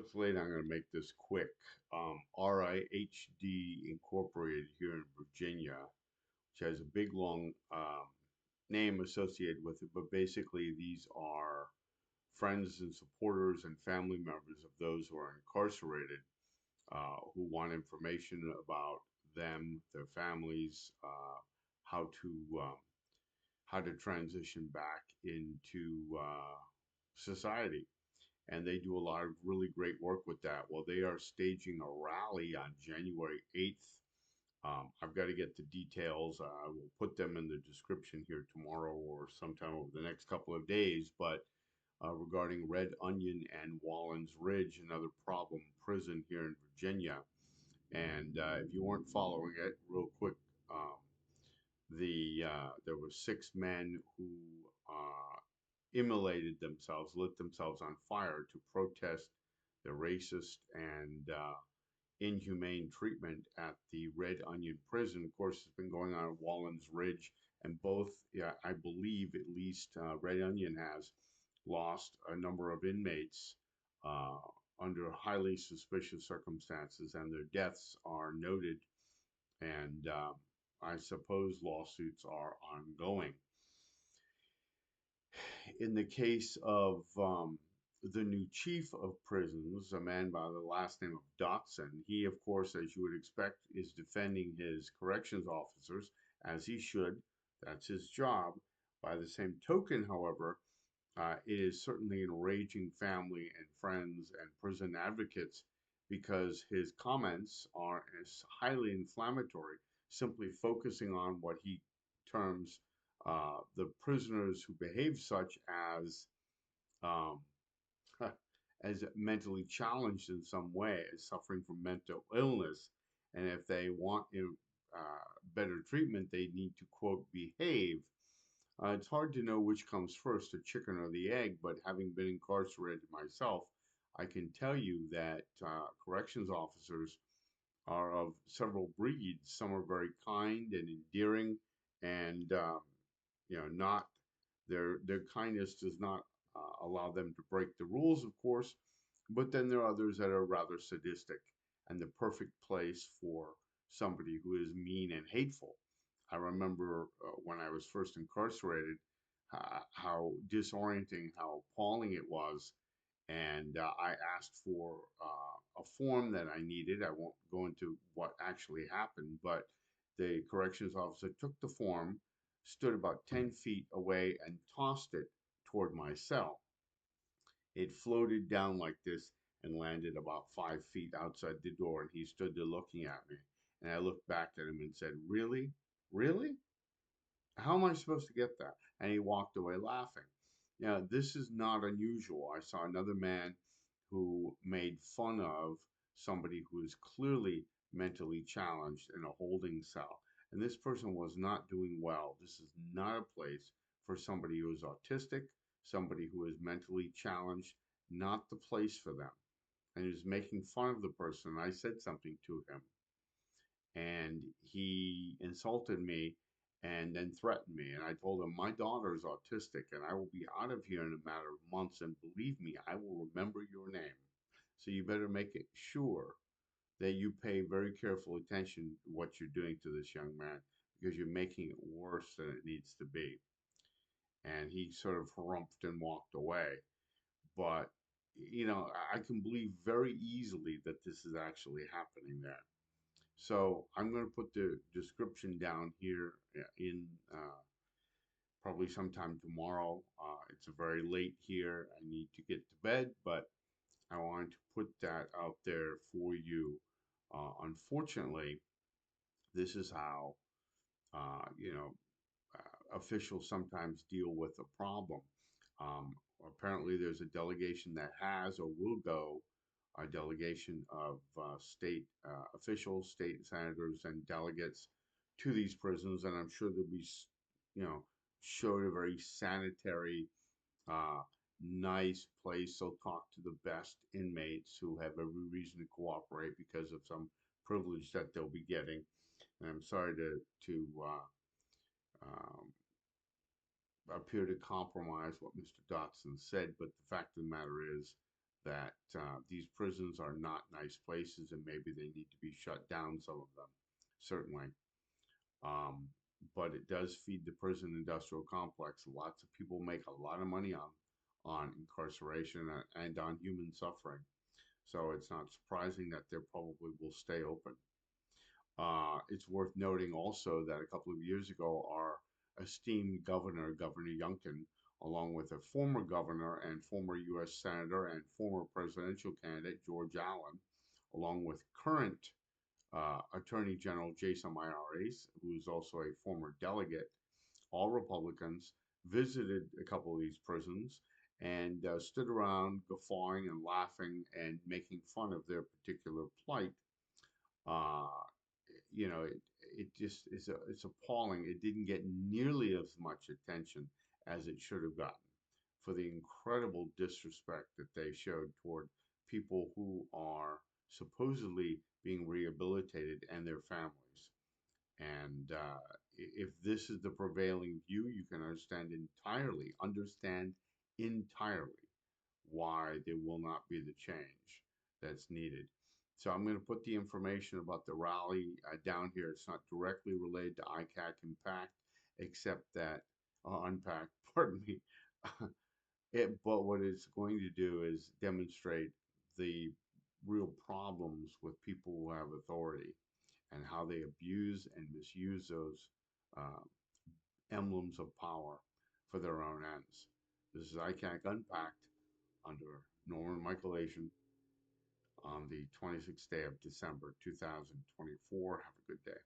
It's late. I'm going to make this quick. RIHD Incorporated here in Virginia, which has a big long name associated with it, but basically these are friends and supporters and family members of those who are incarcerated, who want information about them, their families, how to um, how to transition back into society. And they do a lot of really great work with that. Well, they are staging a rally on January 8th. I've got to get the details. I will put them in the description here tomorrow or sometime over the next couple of days. But regarding Red Onion and Wallens Ridge, another problem prison here in Virginia. And if you weren't following it, real quick, um, there were six men who immolated themselves, lit themselves on fire to protest the racist and inhumane treatment at the Red Onion prison. Of course, it's been going on at Wallens Ridge, and both, yeah, I believe at least Red Onion has lost a number of inmates uh, under highly suspicious circumstances, and their deaths are noted, and I suppose lawsuits are ongoing. In the case of the new chief of prisons, a man by the last name of Dotson, he, of course, as you would expect, is defending his corrections officers, as he should. That's his job. By the same token, however, it is certainly enraging family and friends and prison advocates because his comments are highly inflammatory, simply focusing on what he terms the prisoners who behave such as um, as mentally challenged in some way, as suffering from mental illness, and if they want better treatment, they need to quote behave. It's hard to know which comes first, the chicken or the egg, but having been incarcerated myself, I can tell you that corrections officers are of several breeds. Some are very kind and endearing, and not their kindness does not allow them to break the rules, of course. But then there are others that are rather sadistic, and the perfect place for somebody who is mean and hateful. I remember when I was first incarcerated, how disorienting, how appalling it was, and I asked for a form that I needed. I won't go into what actually happened, but the corrections officer took the form, stood about 10 feet away, and tossed it toward my cell. It floated down like this and landed about 5 feet outside the door, and he stood there looking at me. And I looked back at him and said, "Really? Really? How am I supposed to get that?" And he walked away laughing. Now, this is not unusual. I saw another man who made fun of somebody who is clearly mentally challenged in a holding cell. And this person was not doing well. This is not a place for somebody who is autistic, somebody who is mentally challenged, not the place for them. And he was making fun of the person. I said something to him, and he insulted me and then threatened me. And I told him, "My daughter is autistic and I will be out of here in a matter of months. And believe me, I will remember your name. So you better make it sure that you pay very careful attention to what you're doing to this young man because you're making it worse than it needs to be." And he sort of harumphed and walked away. But, I can believe very easily that this is actually happening there. So I'm going to put the description down here in probably sometime tomorrow. It's very late here. I need to get to bed, but I wanted to put that out there for you. Unfortunately, this is how uh, you know officials sometimes deal with a problem. Um, Apparently, there's a delegation that has or will go, a delegation of state officials, state senators, and delegates to these prisons, and I'm sure they'll be, showed a very sanitary, uh, nice place. They'll talk to the best inmates who have every reason to cooperate because of some privilege that they'll be getting. And I'm sorry to um, appear to compromise what Mr. Dotson said, but the fact of the matter is that these prisons are not nice places and maybe they need to be shut down, some of them, certainly. Um, but it does feed the prison industrial complex. Lots of people make a lot of money on incarceration and on human suffering. So it's not surprising that they probably will stay open. It's worth noting also that a couple of years ago, our esteemed governor, Governor Youngkin, along with a former governor and former U.S. Senator and former presidential candidate George Allen, along with current Attorney General Jason Miyares, who is also a former delegate, all Republicans, visited a couple of these prisons and stood around guffawing and laughing and making fun of their particular plight. Uh, it just is it's appalling. It didn't get nearly as much attention as it should have gotten for the incredible disrespect that they showed toward people who are supposedly being rehabilitated and their families. And if this is the prevailing view, you can understand entirely why there will not be the change that's needed. So I'm going to put the information about the rally down here. It's not directly related to ICAC Impact, except that, Unpack, pardon me. But what it's going to do is demonstrate the real problems with people who have authority and how they abuse and misuse those uh, emblems of power for their own ends. This is ICAC Unpacked under Norman Michael Asian on the 26th day of December 2024. Have a good day.